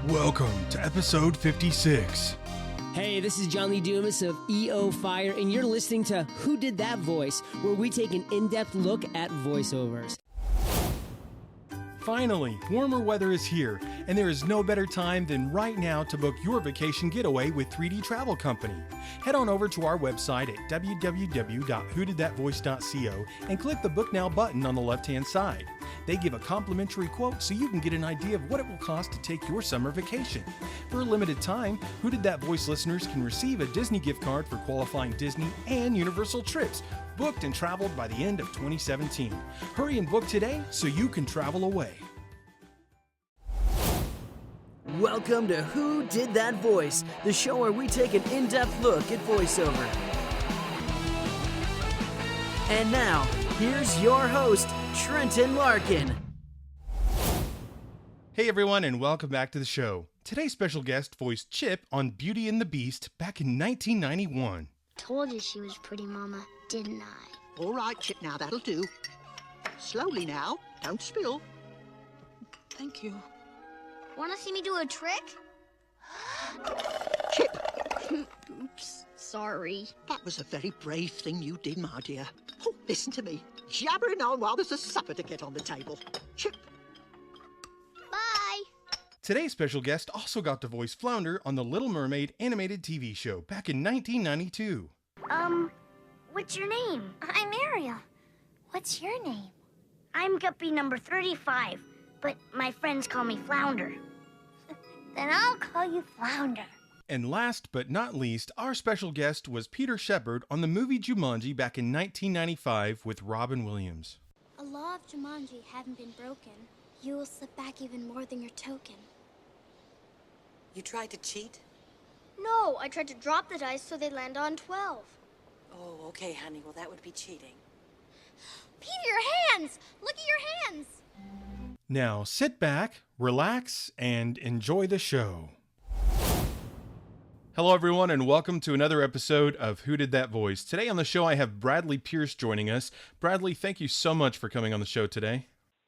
Welcome to episode 56. Hey, this is John Lee Dumas of EO Fire, and you're listening to Who Did That Voice, where we take an in-depth look at voiceovers. Finally, warmer weather is here, and there is no better time than right now to book your vacation getaway with 3D Travel Company. Head on over to our website at www.whodidthatvoice.co and click the Book Now button on the left-hand side. They give a complimentary quote so you can get an idea of what it will cost to take your summer vacation. For a limited time, Who Did That Voice listeners can receive a Disney gift card for qualifying Disney and Universal trips, booked and traveled by the end of 2017. Hurry and book today so you can travel away. Welcome to Who Did That Voice, the show where we take an in-depth look at voiceover. And now, here's your host, Trenton Larkin. Hey everyone, and welcome back to the show. Today's special guest voiced Chip on Beauty and the Beast back in 1991. Told you she was pretty, Mama, didn't I? All right, Chip, now that'll do. Slowly now, don't spill. Thank you. Want to see me do a trick? Chip, Oops, sorry. that was a very brave thing you did, my dear. Oh, listen to me. Jabbering on while there's a supper to get on the table. Chip. Bye. Today's special guest also got to voice Flounder on the Little Mermaid animated TV show back in 1992. What's your name? I'm Ariel. What's your name? I'm Guppy number 35, but my friends call me Flounder. Then I'll call you Flounder. And last but not least, our special guest was Peter Shepard on the movie Jumanji back in 1995 with Robin Williams. A law of Jumanji haven't been broken. You will slip back even more than your token. You tried to cheat? No, I tried to drop the dice so they land on 12. Oh, okay, honey. Well, that would be cheating. Peter, your hands! Look at your hands! Now sit back, relax, and enjoy the show. Hello everyone, and welcome to another episode of Who Did That Voice. Today on the show I have Bradley Pierce joining us. Bradley, thank you so much for coming on the show today.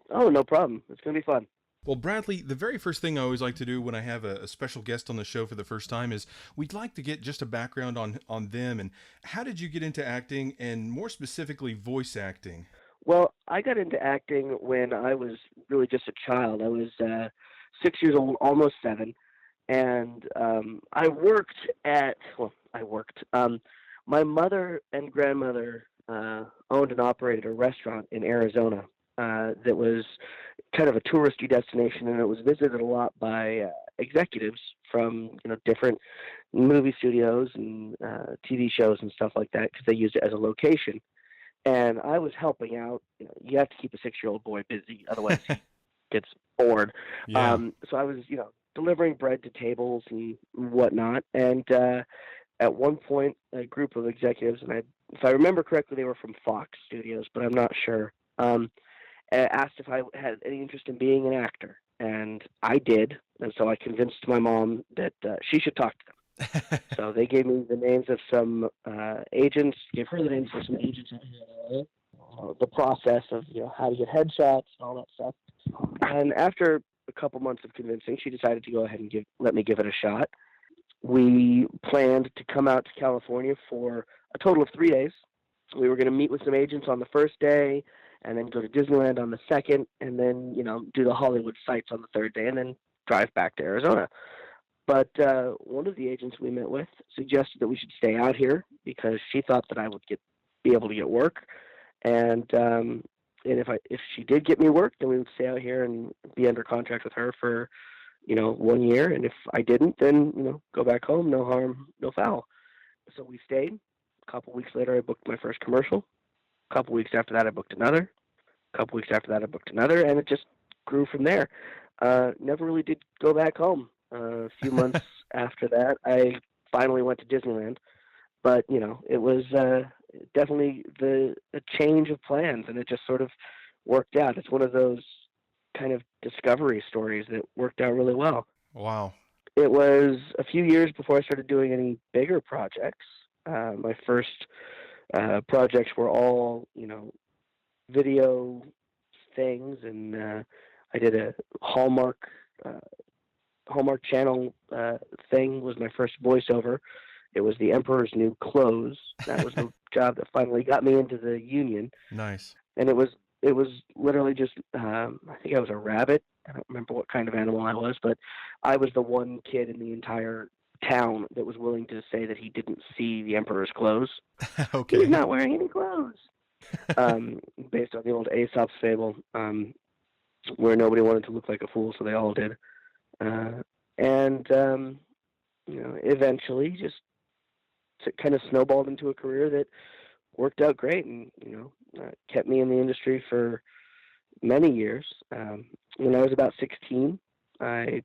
Oh, no problem. It's going to be fun. Well, Bradley, the very first thing I always like to do when I have a special guest on the show for the first time is we'd like to get just a background on them, and how did you get into acting, and more specifically voice acting? Well, I got into acting when I was really just a child. I was 6 years old, almost 7. And I worked. My mother and grandmother owned and operated a restaurant in Arizona that was kind of a touristy destination, and it was visited a lot by executives from different movie studios and TV shows and stuff like that because they used it as a location. And I was helping out. You have to keep a 6-year-old boy busy, otherwise he gets bored. Yeah. So I was, delivering bread to tables and whatnot. And at one point, a group of executives, and if I remember correctly, they were from Fox Studios, but I'm not sure, asked if I had any interest in being an actor. And I did. And so I convinced my mom that she should talk to them. So they gave me the names of some agents, gave her the names of some agents out here in LA, the process of how to get headshots and all that stuff. And after a couple months of convincing, she decided to go ahead and let me give it a shot. We planned to come out to California for a total of 3 days. We were going to meet with some agents on the first day, and then go to Disneyland on the second, and then do the Hollywood sites on the third day, and then drive back to Arizona. But one of the agents we met with suggested that we should stay out here because she thought that I would be able to get work, and if she did get me work, then we would stay out here and be under contract with her for 1 year. And if I didn't, then go back home, no harm, no foul. So we stayed. A couple weeks later, I booked my first commercial. A couple weeks after that, I booked another. A couple weeks after that, I booked another, and it just grew from there. Never really did go back home. A few months after that, I finally went to Disneyland. But, it was definitely a change of plans, and it just sort of worked out. It's one of those kind of discovery stories that worked out really well. Wow. It was a few years before I started doing any bigger projects. My first projects were all, video things, and I did a Hallmark Channel thing. Was my first voiceover. It was The Emperor's New Clothes. That was the job that finally got me into the union. Nice. And it was literally just I think I was a rabbit. I don't remember what kind of animal I was, but I was the one kid in the entire town that was willing to say that he didn't see the Emperor's clothes. Okay. He's not wearing any clothes. Based on the old Aesop's fable, where nobody wanted to look like a fool, so they all did. Eventually just kind of snowballed into a career that worked out great, and kept me in the industry for many years. When I was about 16, I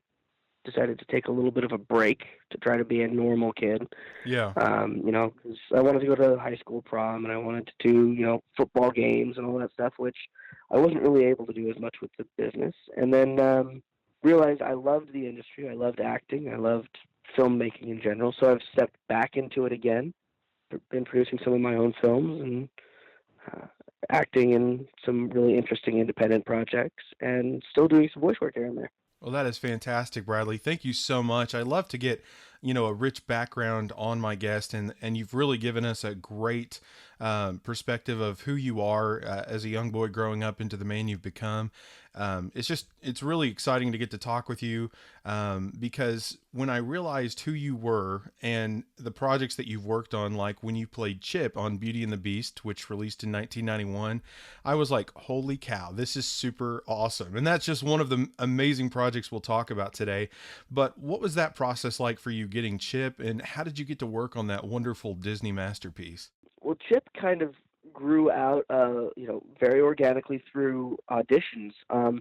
decided to take a little bit of a break to try to be a normal kid. Yeah. Because I wanted to go to high school prom, and I wanted to do, football games and all that stuff, which I wasn't really able to do as much with the business. And then realized I loved the industry. I loved acting. I loved filmmaking in general. So I've stepped back into it again. I've been producing some of my own films and acting in some really interesting independent projects, and still doing some voice work here and there. Well, that is fantastic, Bradley. Thank you so much. I love to get, a rich background on my guest, and you've really given us a great perspective of who you are as a young boy growing up into the man you've become. It's really exciting to get to talk with you because when I realized who you were and the projects that you've worked on, like when you played Chip on Beauty and the Beast, which released in 1991, I was like, holy cow, this is super awesome. And that's just one of the amazing projects we'll talk about today. But what was that process like for you getting Chip, and how did you get to work on that wonderful Disney masterpiece? Well, Chip kind of grew out, very organically through auditions. I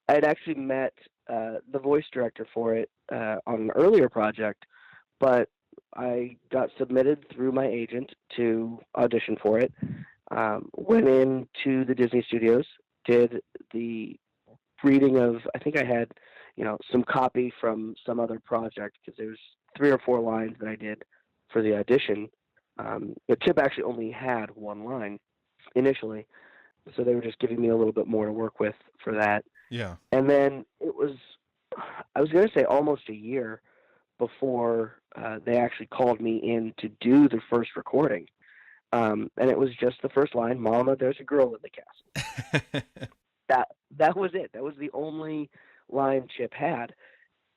had actually met the voice director for it on an earlier project, but I got submitted through my agent to audition for it. Went into the Disney Studios, did the reading of, I think I had, some copy from some other project, because there's 3 or 4 lines that I did for the audition. But Chip actually only had 1 line initially, so they were just giving me a little bit more to work with for that. Yeah. And then it was, I was going to say almost a year before they actually called me in to do the first recording. And it was just the first line, "Mama, there's a girl in the castle." That was it. That was the only line Chip had.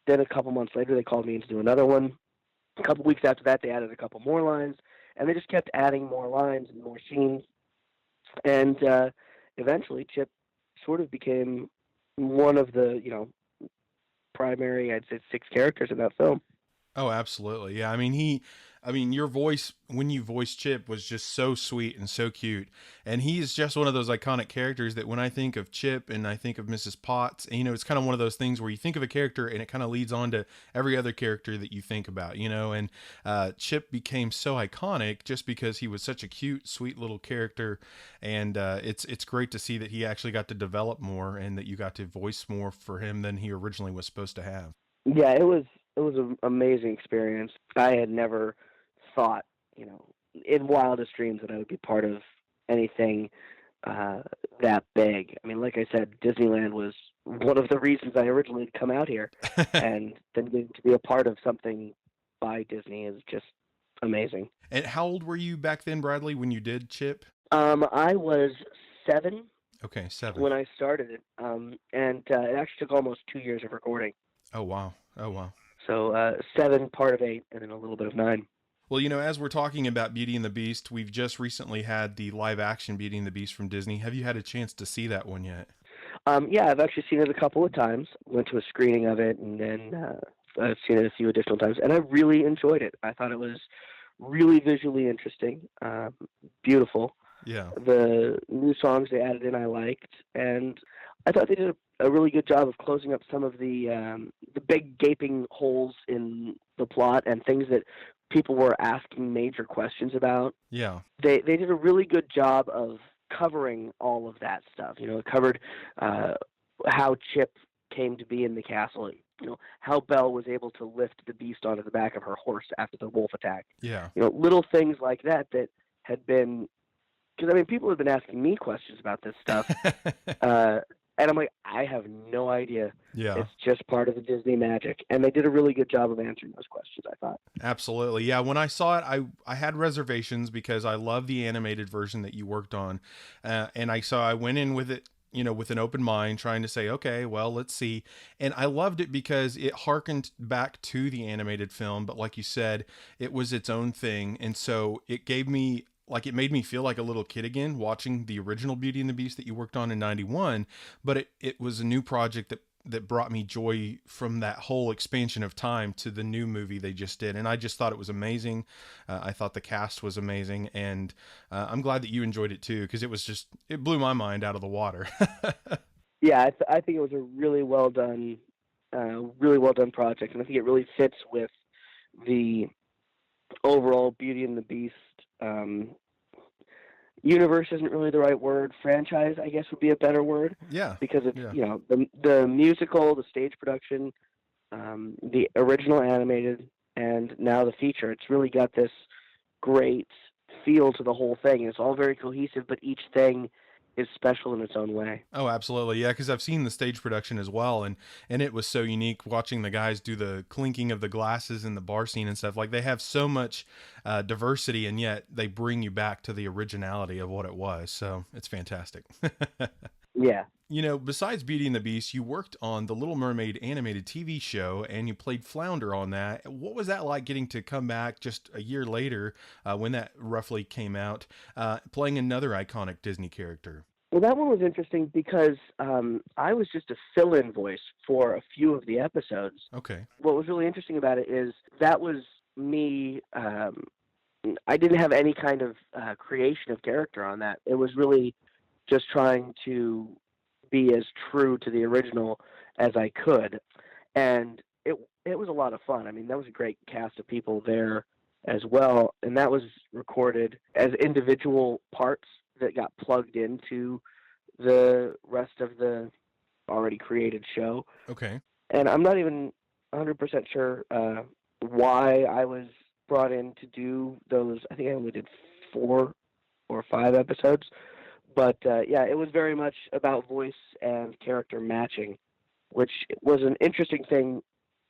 Then a couple months later, they called me in to do another one. A couple weeks after that, they added a couple more lines, and they just kept adding more lines and more scenes. And eventually, Chip sort of became one of the, primary, I'd say, 6 characters in that film. Oh, absolutely. Yeah. Your voice when you voiced Chip was just so sweet and so cute. And he is just one of those iconic characters that when I think of Chip and I think of Mrs. Potts, it's kind of one of those things where you think of a character and it kind of leads on to every other character that you think about, and Chip became so iconic just because he was such a cute, sweet little character. And it's great to see that he actually got to develop more and that you got to voice more for him than he originally was supposed to have. Yeah, it was an amazing experience. I had never thought, in wildest dreams that I would be part of anything that big. Like I said, Disneyland was one of the reasons I originally had come out here, and then getting to be a part of something by Disney is just amazing. And how old were you back then, Bradley, when you did Chip? I was 7. Okay, 7. When I started it, and it actually took almost 2 years of recording. Oh, wow. So 7, part of 8, and then a little bit of 9. Well, as we're talking about Beauty and the Beast, we've just recently had the live action Beauty and the Beast from Disney. Have you had a chance to see that one yet? Yeah, I've actually seen it a couple of times. Went to a screening of it, and then I've seen it a few additional times, and I really enjoyed it. I thought it was really visually interesting, beautiful. Yeah. The new songs they added in I liked, and I thought they did a really good job of closing up some of the big gaping holes in the plot and things that people were asking major questions about. Yeah. They did a really good job of covering all of that stuff. It covered how Chip came to be in the castle. How Belle was able to lift the beast onto the back of her horse after the wolf attack. Yeah. Little things like that had been, because people have been asking me questions about this stuff, and I'm like, I have no idea. Yeah. It's just part of the Disney magic, and they did a really good job of answering those questions, I thought. Absolutely. Yeah, when I saw it, I had reservations because I love the animated version that you worked on, and I went in with it, with an open mind, trying to say, okay, well, let's see. And I loved it because it harkened back to the animated film, but like you said, it was its own thing. And so it gave me, it made me feel like a little kid again, watching the original Beauty and the Beast that you worked on in 91. But it was a new project that brought me joy from that whole expansion of time to the new movie they just did. And I just thought it was amazing. I thought the cast was amazing. And I'm glad that you enjoyed it too, because it blew my mind out of the water. Yeah, I think it was a really well done project. And I think it really fits with the overall Beauty and the Beast universe isn't really the right word. Franchise, I guess, would be a better word. Yeah. Because it's, the musical, the stage production, the original animated, and now the feature. It's really got this great feel to the whole thing. It's all very cohesive, but each thing is special in its own way. Oh, absolutely. Yeah, because I've seen the stage production as well, and it was so unique watching the guys do the clinking of the glasses in the bar scene and stuff. Like, they have so much diversity, and yet they bring you back to the originality of what it was. So it's fantastic. Yeah. Besides Beauty and the Beast, you worked on the Little Mermaid animated TV show, and you played Flounder on that. What was that like, getting to come back just a year later, when that roughly came out, playing another iconic Disney character? Well, that one was interesting because I was just a fill-in voice for a few of the episodes. Okay. What was really interesting about it is that was me. I didn't have any kind of creation of character on that. It was really just trying to be as true to the original as I could. And it was a lot of fun. That was a great cast of people there as well. And that was recorded as individual parts that got plugged into the rest of the already created show. Okay. And I'm not even 100% sure why I was brought in to do those. I think I only did 4 or 5 episodes. But yeah, it was very much about voice and character matching, which was an interesting thing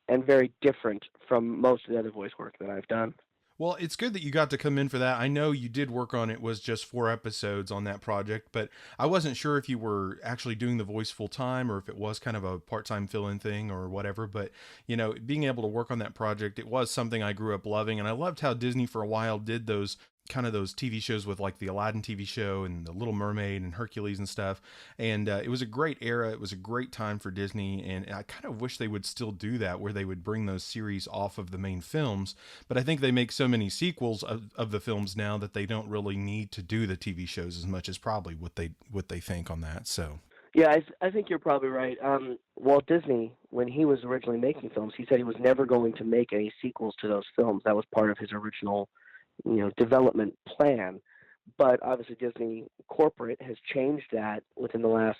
and very different from most of the other voice work that I've done. Well, it's good that you got to come in for that. I know you did work on it, was just 4 episodes on that project, but I wasn't sure if you were actually doing the voice full time or if it was kind of a part-time fill-in thing or whatever. But, being able to work on that project, it was something I grew up loving. And I loved how Disney for a while did those TV shows with, like, the Aladdin TV show and the Little Mermaid and Hercules and stuff. And it was a great era. It was a great time for Disney. And I kind of wish they would still do that, where they would bring those series off of the main films. But I think they make so many sequels of the films now that they don't really need to do the TV shows as much as probably what they think on that. So yeah, I think you're probably right. Walt Disney, when he was originally making films, he said he was never going to make any sequels to those films. That was part of his original development plan. But obviously Disney corporate has changed that within the last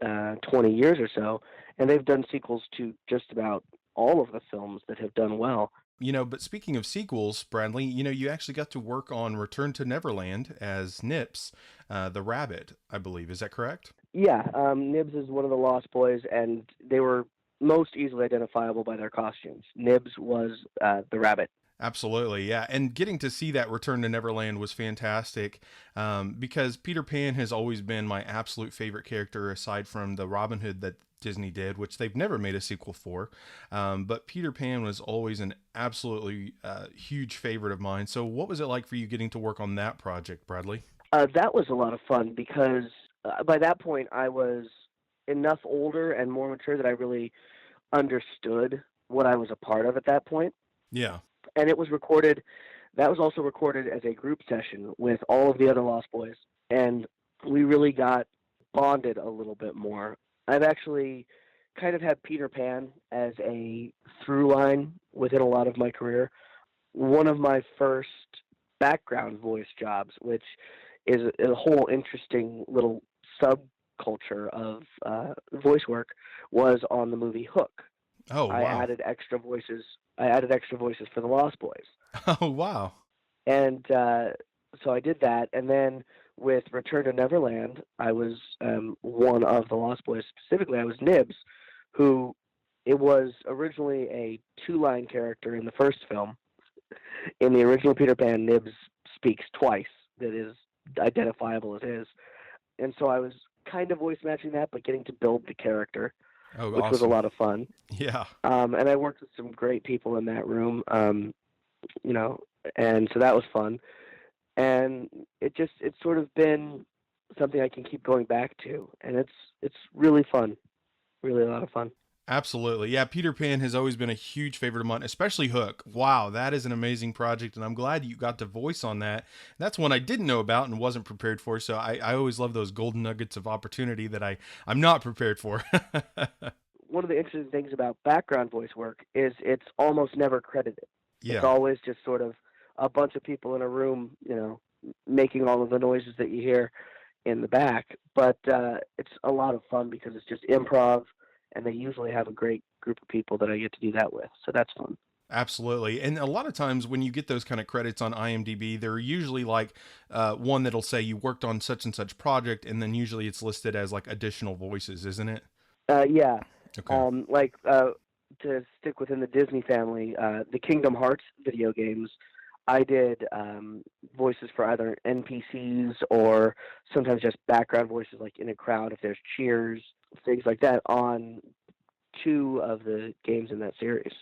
20 years or so, and they've done sequels to just about all of the films that have done well. But speaking of sequels, Bradley, you actually got to work on Return to Neverland as Nips, the rabbit, I believe. Is that correct? Yeah, Nibs is one of the Lost Boys, and they were most easily identifiable by their costumes. Nibs was the rabbit. Absolutely, yeah. And getting to see that Return to Neverland was fantastic, because Peter Pan has always been my absolute favorite character, aside from the Robin Hood that Disney did, which they've never made a sequel for. But Peter Pan was always an absolutely huge favorite of mine. So what was it like for you getting to work on that project, Bradley? That was a lot of fun because by that point I was enough older and more mature that I really understood what I was a part of at that point. Yeah. And it was recorded, that was also recorded as a group session with all of the other Lost Boys. And we really got bonded a little bit more. I've actually kind of had Peter Pan as a through line within a lot of my career. One of my first background voice jobs, which is a whole interesting little subculture of voice work was on the movie Hook. Oh, I wow. added extra voices. I added extra voices for the Lost Boys, Oh, wow. and so I did that. And then with Return to Neverland, I was one of the Lost Boys. Specifically, I was Nibs, who it was originally a two-line character in the first film. In the original Peter Pan, Nibs speaks twice. That is identifiable as his, and so I was kind of voice matching that, but getting to build the character, Oh, which was a awesome. lot of fun. Yeah. And I worked with some great people in that room, you know, and so that was fun. And it's sort of been something I can keep going back to, and it's really fun, really a lot of fun. Absolutely. Yeah, Peter Pan has always been a huge favorite of mine, especially Hook. Wow, that is an amazing project, and I'm glad you got to voice on that. That's one I didn't know about and wasn't prepared for, so I always love those golden nuggets of opportunity that I'm not prepared for. One of the interesting things about background voice work is it's almost never credited. It's Yeah. always just sort of a bunch of people in a room, you know, making all of the noises that you hear in the back. But it's a lot of fun because it's just improv, and they usually have a great group of people that I get to do that with. So that's fun. Absolutely. And a lot of times when you get those kind of credits on IMDb, they're usually like one that'll say you worked on such and such project, and then usually it's listed as like additional voices, isn't it? Yeah. Okay. Like to stick within the Disney family, the Kingdom Hearts video games, I did voices for either NPCs or sometimes just background voices, like in a crowd if there's cheers, things like that, on 2 of the games in that series.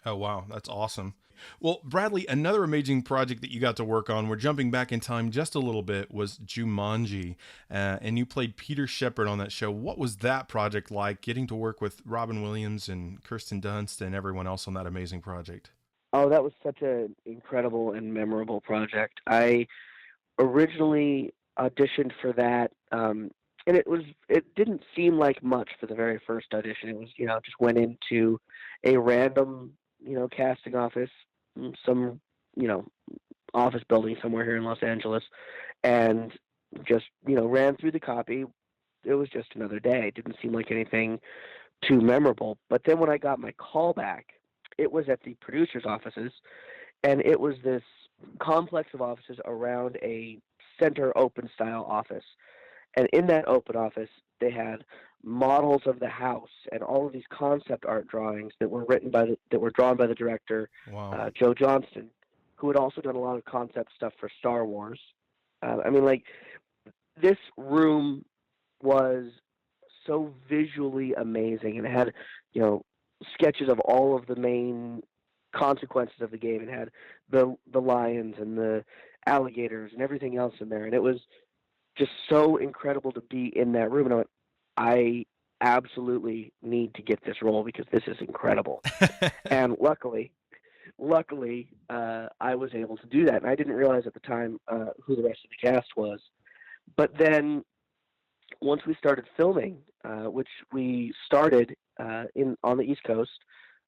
Oh, wow. That's awesome. Well, Bradley, another amazing project that you got to work on, we're jumping back in time just a little bit, was Jumanji. And you played Peter Shepard on that show. What was that project like, getting to work with Robin Williams and Kirsten Dunst and everyone else on that amazing project? Oh, that was such an incredible and memorable project. I originally auditioned for that, and it didn't seem like much for the very first audition. It was, you know, just went into a random, you know, casting office, some, you know, office building somewhere here in Los Angeles, and just, you know, ran through the copy. It was just another day. It didn't seem like anything too memorable. But then when I got my call back, it was at the producer's offices, and it was this complex of offices around a center open style office. And in that open office, they had models of the house and all of these concept art drawings that were drawn by the director, Wow. Joe Johnston, who had also done a lot of concept stuff for Star Wars. I mean, like, this room was so visually amazing, and it had, you know, sketches of all of the main consequences of the game. It had the lions and the alligators and everything else in there, and it was just so incredible to be in that room. And I went, I absolutely need to get this role because this is incredible. And luckily, I was able to do that. And I didn't realize at the time who the rest of the cast was. But then once we started filming, which we started on the East Coast,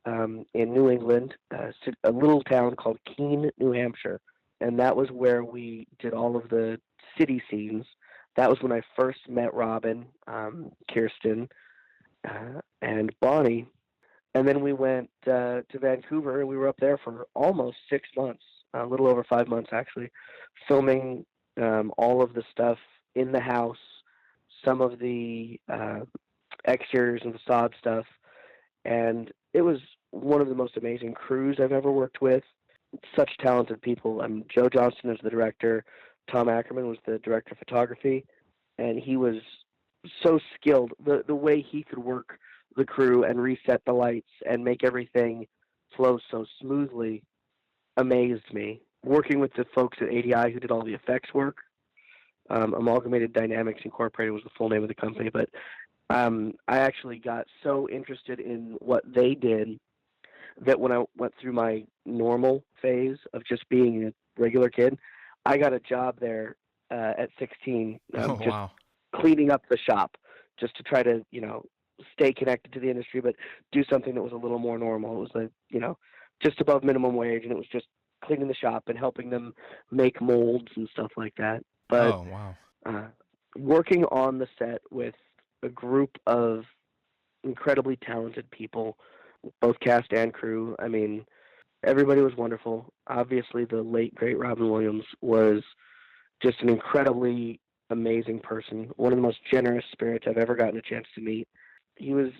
in New England, a little town called Keene, New Hampshire. And that was where we did all of the city scenes. That was when I first met Robin, Kirsten, and Bonnie. And then we went to Vancouver, and we were up there for almost 6 months, a little over 5 months actually, filming all of the stuff in the house, some of the exteriors and facade stuff. And it was one of the most amazing crews I've ever worked with. Such talented people. Joe Johnston is the director. Tom Ackerman was the director of photography, and he was so skilled. The way he could work the crew and reset the lights and make everything flow so smoothly amazed me. Working with the folks at ADI who did all the effects work, Amalgamated Dynamics Incorporated was the full name of the company, but I actually got so interested in what they did that when I went through my normal phase of just being a regular kid, I got a job there at 16, just Wow. cleaning up the shop, just to try to, you know, stay connected to the industry, but do something that was a little more normal. It was you know, just above minimum wage, and it was just cleaning the shop and helping them make molds and stuff like that. But Oh, wow. working on the set with a group of incredibly talented people, both cast and crew. I mean, everybody was wonderful. Obviously, the late great Robin Williams was just an incredibly amazing person. One of the most generous spirits I've ever gotten a chance to meet. He was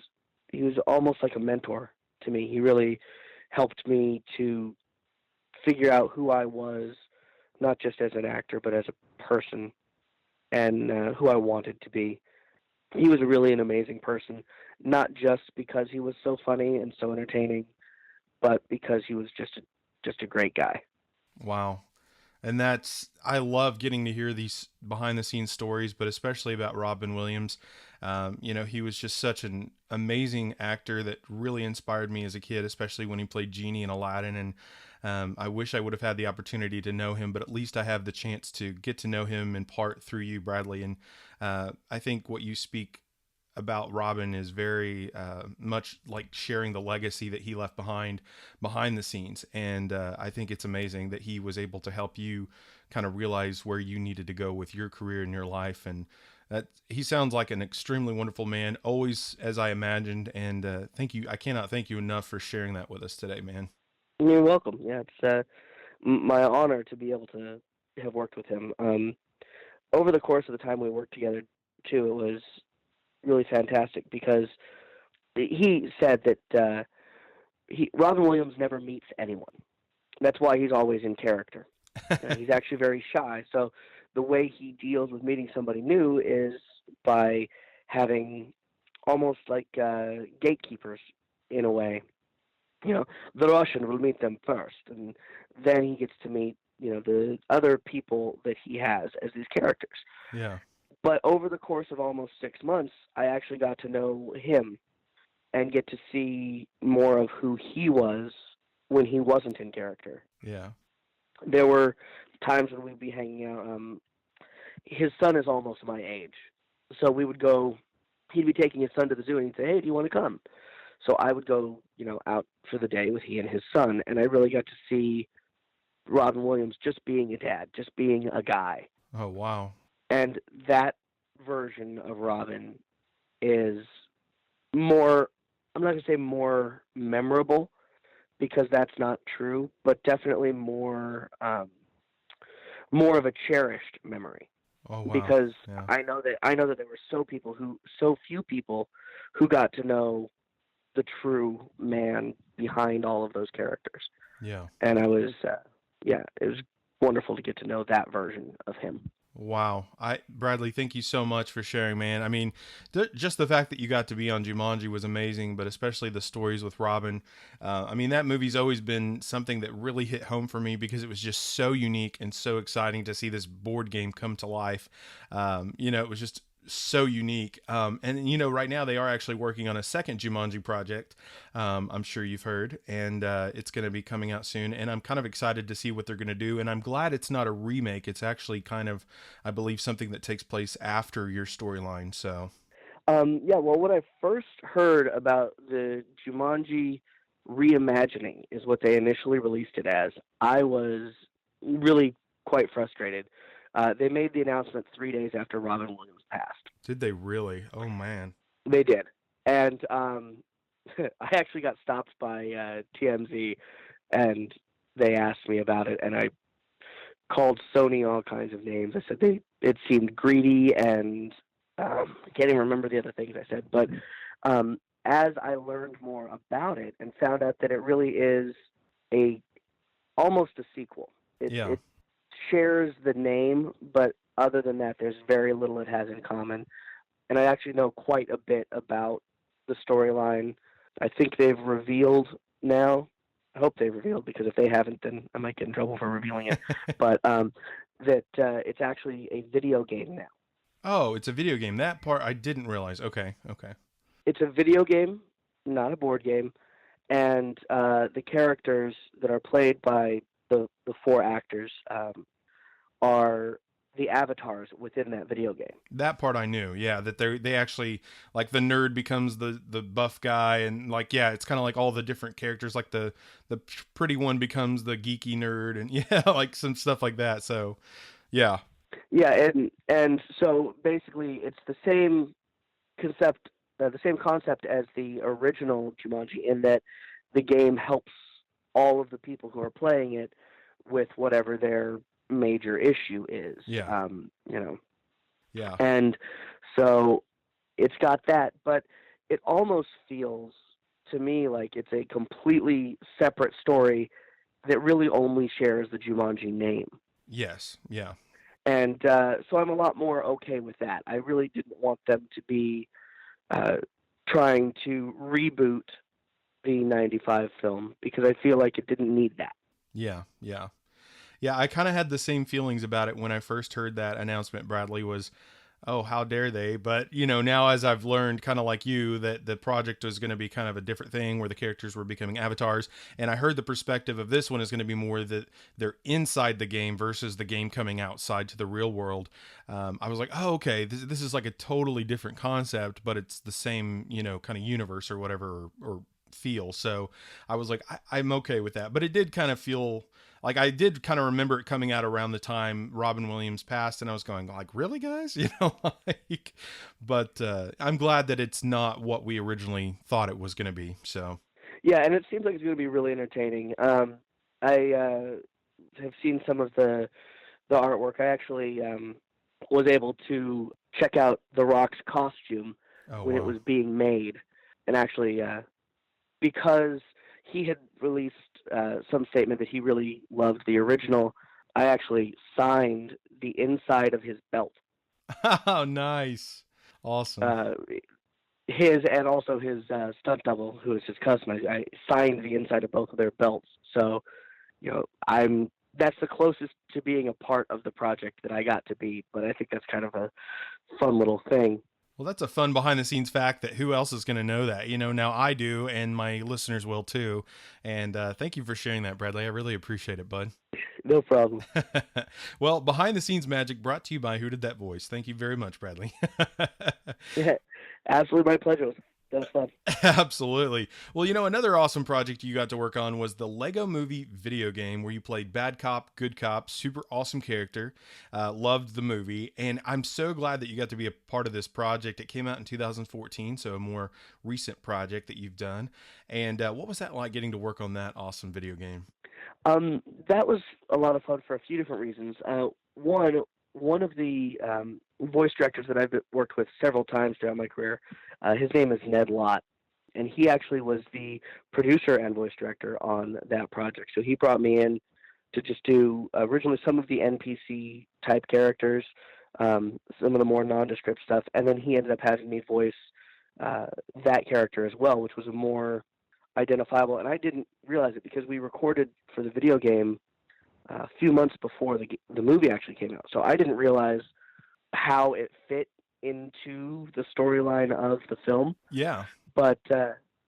almost like a mentor to me. He really helped me to figure out who I was, not just as an actor, but as a person, and who I wanted to be. He was really an amazing person, not just because he was so funny and so entertaining, but because he was just a great guy. Wow. And I love getting to hear these behind the scenes stories, but especially about Robin Williams. He was just such an amazing actor that really inspired me as a kid, especially when he played Genie in Aladdin. And I wish I would have had the opportunity to know him, but at least I have the chance to get to know him in part through you, Bradley. And I think what you speak about Robin is very much like sharing the legacy that he left behind the scenes. And I think it's amazing that he was able to help you kind of realize where you needed to go with your career and your life. And that he sounds like an extremely wonderful man, always as I imagined. And thank you. I cannot thank you enough for sharing that with us today, man. You're welcome. Yeah, it's my honor to be able to have worked with him. Over the course of the time we worked together, too, it was really fantastic because he said that Robin Williams never meets anyone. That's why he's always in character. He's actually very shy. So the way he deals with meeting somebody new is by having almost like gatekeepers in a way. The Russian will meet them first, and then he gets to meet, the other people that he has as these characters. Yeah. But over the course of almost 6 months, I actually got to know him and get to see more of who he was when he wasn't in character. Yeah. There were times when we'd be hanging out. His son is almost my age. So we would go, he'd be taking his son to the zoo and he'd say, hey, do you want to come? So I would go, out for the day with he and his son. And I really got to see Robin Williams just being a dad, just being a guy. Oh, wow. And that version of Robin is more, I'm not going to say more memorable, because that's not true, but definitely more of a cherished memory. Oh, wow. Because yeah. I know that there were so few people who got to know the true man behind all of those characters. Yeah. And I was, it was wonderful to get to know that version of him. Wow. Bradley, thank you so much for sharing, man. I mean, just the fact that you got to be on Jumanji was amazing, but especially the stories with Robin. That movie's always been something that really hit home for me because it was just so unique and so exciting to see this board game come to life. It was just so unique. Right now they are actually working on a second Jumanji project. I'm sure you've heard, and it's going to be coming out soon. And I'm kind of excited to see what they're going to do. And I'm glad it's not a remake. It's actually kind of, I believe, something that takes place after your storyline. So, when I first heard about the Jumanji reimagining is what they initially released it as, I was really quite frustrated. They made the announcement 3 days after Robin Williams passed. Did they really? Oh, man. They did. And I actually got stopped by TMZ, and they asked me about it, and I called Sony all kinds of names. I said it seemed greedy, and I can't even remember the other things I said. But as I learned more about it and found out that it really is almost a sequel. It shares the name, but other than that, there's very little it has in common. And I actually know quite a bit about the storyline. I think they've revealed now. I hope they've revealed, because if they haven't, then I might get in trouble for revealing it. But that it's actually a video game now. Oh, it's a video game. That part I didn't realize. Okay. It's a video game, not a board game. And the characters that are played by the four actors are the avatars within that video game. That part I knew, yeah, that they actually, like, the nerd becomes the buff guy, and it's kind of like all the different characters, like the pretty one becomes the geeky nerd, and like some stuff like that. So yeah, Yeah, and so basically it's the same concept as the original Jumanji, in that the game helps all of the people who are playing it with whatever their major issue is. Yeah. You know, Yeah. and so it's got that, but it almost feels to me like it's a completely separate story that really only shares the Jumanji name. Yes. Yeah. And so I'm a lot more okay with that. I really didn't want them to be trying to reboot the 95 film, because I feel like it didn't need that. Yeah. Yeah. Yeah. I kind of had the same feelings about it when I first heard that announcement. Bradley was, oh, how dare they? But, you know, now as I've learned, kind of like you, that the project was going to be kind of a different thing where the characters were becoming avatars. And I heard the perspective of this one is going to be more that they're inside the game versus the game coming outside to the real world. I was like, oh, okay, this is like a totally different concept, but it's the same, you know, kind of universe or whatever, or feel. So I was like, I'm okay with that. But it did kind of feel like, I did kind of remember it coming out around the time Robin Williams passed, and I was going like, really, guys? You know, like, but I'm glad that it's not what we originally thought it was going to be. So Yeah, and it seems like it's going to be really entertaining. I have seen some of the artwork. I actually was able to check out The Rock's costume when it was being made, and actually because he had released some statement that he really loved the original, I actually signed the inside of his belt. Oh, nice. Awesome. His and also his stunt double, who is his cousin. I signed the inside of both of their belts. So, you know, that's the closest to being a part of the project that I got to be. But I think that's kind of a fun little thing. Well, that's a fun behind the scenes fact that who else is going to know that? You know, now I do, and my listeners will too. And thank you for sharing that, Bradley. I really appreciate it, bud. No problem. Well, behind the scenes magic brought to you by Who Did That Voice. Thank you very much, Bradley. Yeah, absolutely my pleasure. That was fun. Absolutely. Well, you know, another awesome project you got to work on was the Lego Movie video game, where you played bad cop, good cop, super awesome character. Loved the movie. And I'm so glad that you got to be a part of this project. It came out in 2014, so a more recent project that you've done. And what was that like, getting to work on that awesome video game? That was a lot of fun for a few different reasons. One of the voice directors that I've worked with several times throughout my career, his name is Ned Lott, and he actually was the producer and voice director on that project. So he brought me in to just do originally some of the NPC type characters, some of the more nondescript stuff, and then he ended up having me voice that character as well, which was a more identifiable. And I didn't realize it because we recorded for the video game a few months before the movie actually came out. So I didn't realize how it fit into the storyline of the film. Yeah. But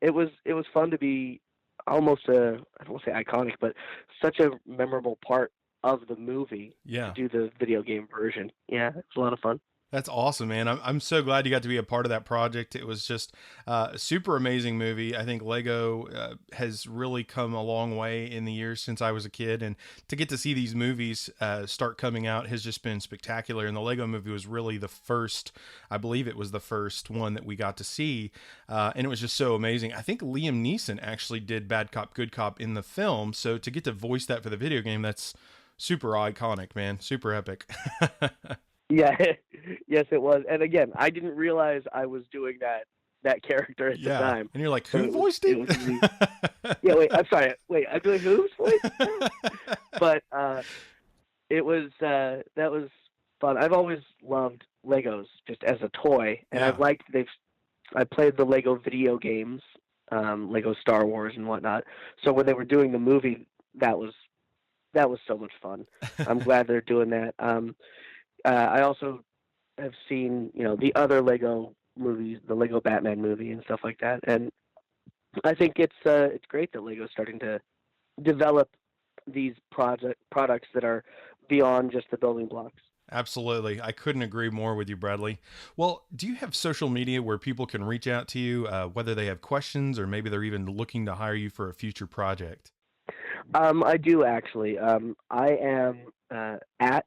it was fun to be almost I don't want to say iconic, but such a memorable part of the movie. Yeah. To do the video game version. Yeah, it's a lot of fun. That's awesome, man. I'm so glad you got to be a part of that project. It was just a super amazing movie. I think Lego has really come a long way in the years since I was a kid, and to get to see these movies start coming out has just been spectacular. And the Lego movie was really the first, I believe it was the first one that we got to see, and it was just so amazing. I think Liam Neeson actually did Bad Cop, Good Cop in the film, so to get to voice that for the video game, that's super iconic, man. Super epic. Yeah, yes, it was. And again, I didn't realize I was doing that character at the time. And you're like, who voiced it? Yeah, wait, I'm sorry. Wait, I'm doing whose voice? But it was that was fun. I've always loved Legos just as a toy, and I've liked I played the Lego video games, Lego Star Wars and whatnot. So when they were doing the movie, that was so much fun. I'm glad they're doing that. I also have seen, the other Lego movies, the Lego Batman movie and stuff like that, and I think it's great that Lego's starting to develop these products that are beyond just the building blocks. Absolutely. I couldn't agree more with you, Bradley. Well, do you have social media where people can reach out to you, whether they have questions or maybe they're even looking to hire you for a future project? I do actually. I am at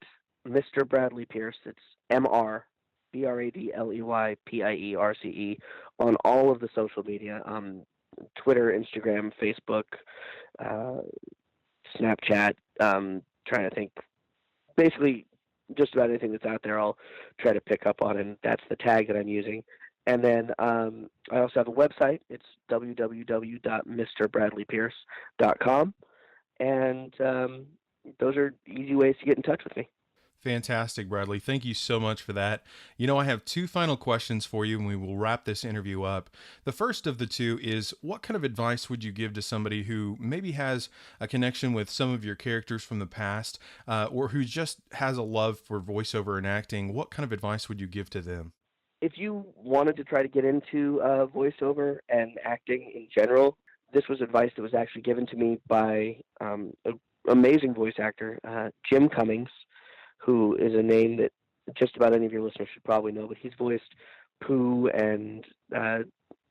Mr. Bradley Pierce. It's MrBradleyPierce on all of the social media, Twitter, Instagram, Facebook, uh, Snapchat. Trying to think, basically just about anything that's out there, I'll try to pick up on, and that's the tag that I'm using. And then I also have a website. It's www.mrbradleypierce.com, and those are easy ways to get in touch with me. Fantastic, Bradley. Thank you so much for that. You know, I have two final questions for you, and we will wrap this interview up. The first of the two is, what kind of advice would you give to somebody who maybe has a connection with some of your characters from the past, or who just has a love for voiceover and acting? What kind of advice would you give to them? If you wanted to try to get into voiceover and acting in general, this was advice that was actually given to me by an amazing voice actor, Jim Cummings, who is a name that just about any of your listeners should probably know, but he's voiced Pooh and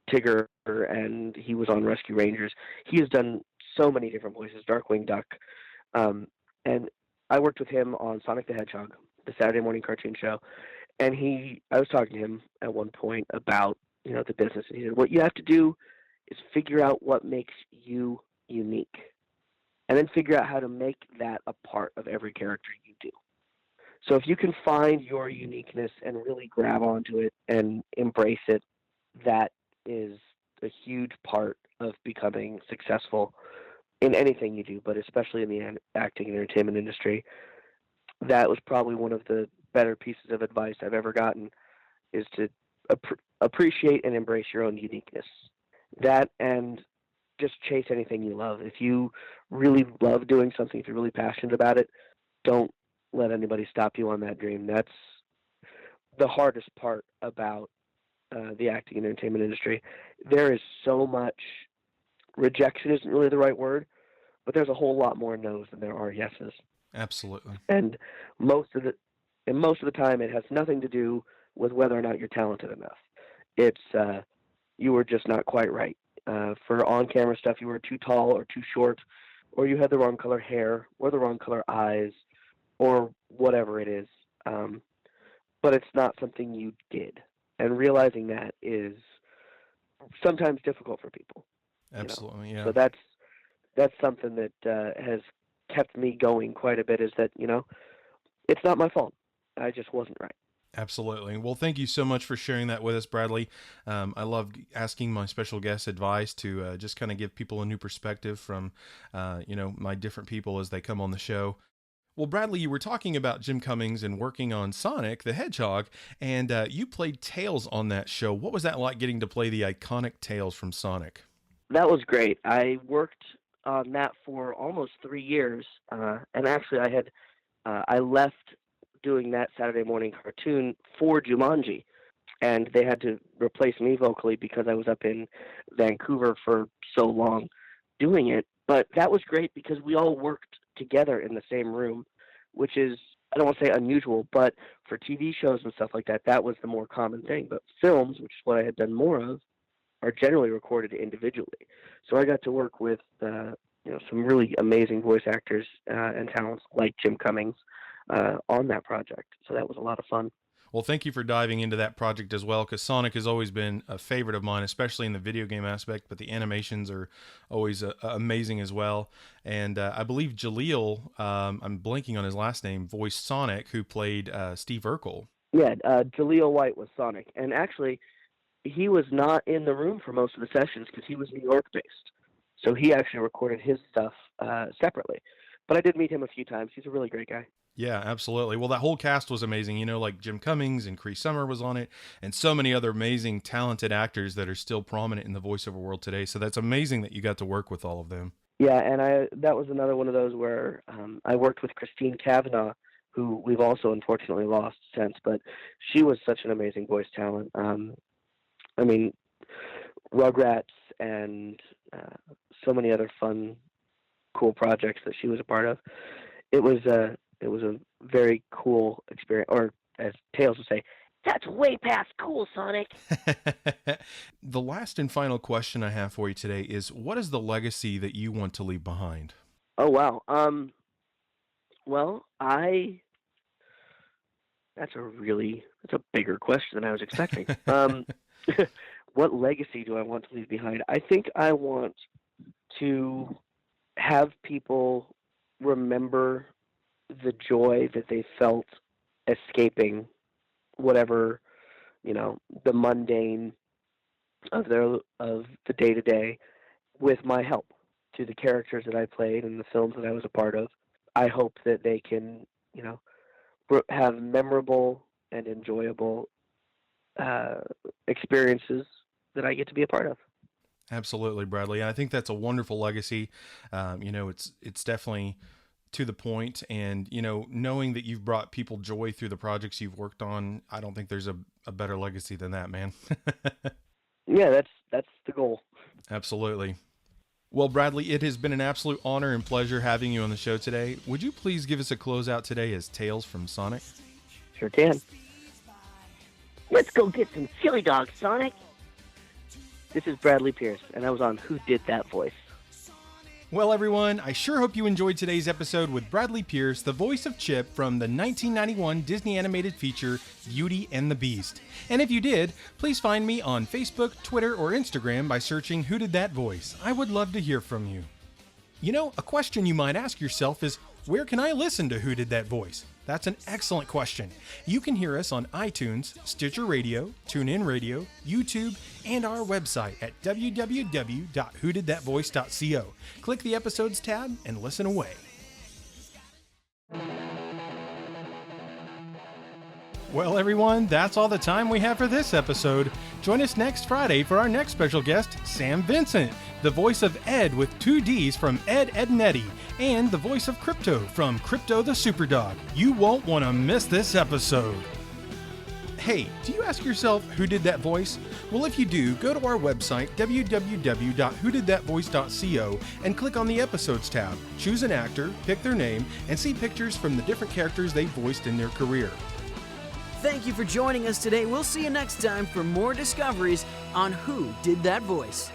Tigger, and he was on Rescue Rangers. He has done so many different voices, Darkwing Duck. And I worked with him on Sonic the Hedgehog, the Saturday morning cartoon show. And I was talking to him at one point about, the business. And he said, what you have to do is figure out what makes you unique, and then figure out how to make that a part of every character you do. So if you can find your uniqueness and really grab onto it and embrace it, that is a huge part of becoming successful in anything you do, but especially in the acting and entertainment industry. That was probably one of the better pieces of advice I've ever gotten, is to appreciate and embrace your own uniqueness. That, and just chase anything you love. If you really love doing something, if you're really passionate about it, don't let anybody stop you on that dream. That's the hardest part about the acting and entertainment industry. There is so much rejection, isn't really the right word, but there's a whole lot more no's than there are yeses. Absolutely. And most of the time, it has nothing to do with whether or not you're talented enough. It's you were just not quite right. For on-camera stuff, you were too tall or too short, or you had the wrong color hair, or the wrong color eyes, or whatever it is. But it's not something you did. And realizing that is sometimes difficult for people. Absolutely, yeah. So that's something that has kept me going quite a bit, is that, it's not my fault. I just wasn't right. Absolutely. Well, thank you so much for sharing that with us, Bradley. I love asking my special guest advice to just kind of give people a new perspective from, my different people as they come on the show. Well, Bradley, you were talking about Jim Cummings and working on Sonic the Hedgehog, and you played Tails on that show. What was that like, getting to play the iconic Tails from Sonic? That was great. I worked on that for almost 3 years, and actually I left doing that Saturday morning cartoon for Jumanji, and they had to replace me vocally because I was up in Vancouver for so long doing it. But that was great because we all worked together in the same room, which is, I don't want to say unusual, but for TV shows and stuff like that, that was the more common thing. But films, which is what I had done more of, are generally recorded individually. So I got to work with some really amazing voice actors and talents like Jim Cummings on that project. So that was a lot of fun. Well, thank you for diving into that project as well, because Sonic has always been a favorite of mine, especially in the video game aspect, but the animations are always amazing as well. And I believe Jaleel, I'm blanking on his last name, voiced Sonic, who played Steve Urkel. Yeah, Jaleel White was Sonic. And actually, he was not in the room for most of the sessions because he was New York-based. So he actually recorded his stuff separately. But I did meet him a few times. He's a really great guy. Yeah, absolutely. Well, that whole cast was amazing. Like Jim Cummings and Cree Summer was on it, and so many other amazing, talented actors that are still prominent in the voiceover world today. So that's amazing that you got to work with all of them. Yeah, and that was another one of those where I worked with Christine Cavanaugh, who we've also unfortunately lost since, but she was such an amazing voice talent. Rugrats and so many other fun, cool projects that she was a part of. It was a very cool experience, or as Tails would say, that's way past cool, Sonic. The last and final question I have for you today is, what is the legacy that you want to leave behind? Oh, wow. Well, I That's a bigger question than I was expecting. What legacy do I want to leave behind? I think I want to have people remember the joy that they felt escaping whatever, the mundane of the day-to-day with my help to the characters that I played and the films that I was a part of. I hope that they can, have memorable and enjoyable experiences that I get to be a part of. Absolutely, Bradley. I think that's a wonderful legacy. It's definitely to the point, and knowing that you've brought people joy through the projects you've worked on, I don't think there's a better legacy than that, man. Yeah, that's the goal. Absolutely. Well, Bradley, it has been an absolute honor and pleasure having you on the show today. Would you please give us a closeout today as Tales from Sonic? Sure can. Let's go get some chili dogs, Sonic. This is Bradley Pierce, and I was on Who Did That Voice. Well, everyone, I sure hope you enjoyed today's episode with Bradley Pierce, the voice of Chip from the 1991 Disney animated feature Beauty and the Beast. And if you did, please find me on Facebook, Twitter, or Instagram by searching Who Did That Voice. I would love to hear from you. A question you might ask yourself is, where can I listen to Who Did That Voice? That's an excellent question. You can hear us on iTunes, Stitcher Radio, TuneIn Radio, YouTube, and our website at www.whodidthatvoice.co. Click the episodes tab and listen away. Well, everyone, that's all the time we have for this episode. Join us next Friday for our next special guest, Sam Vincent, the voice of Ed with 2 Ds from Ed, Edd n Eddy, and the voice of Crypto from Crypto the Superdog. You won't want to miss this episode. Hey, do you ask yourself who did that voice? Well, if you do, go to our website, www.whodidthatvoice.co, and click on the Episodes tab. Choose an actor, pick their name, and see pictures from the different characters they voiced in their career. Thank you for joining us today. We'll see you next time for more discoveries on Who Did That Voice.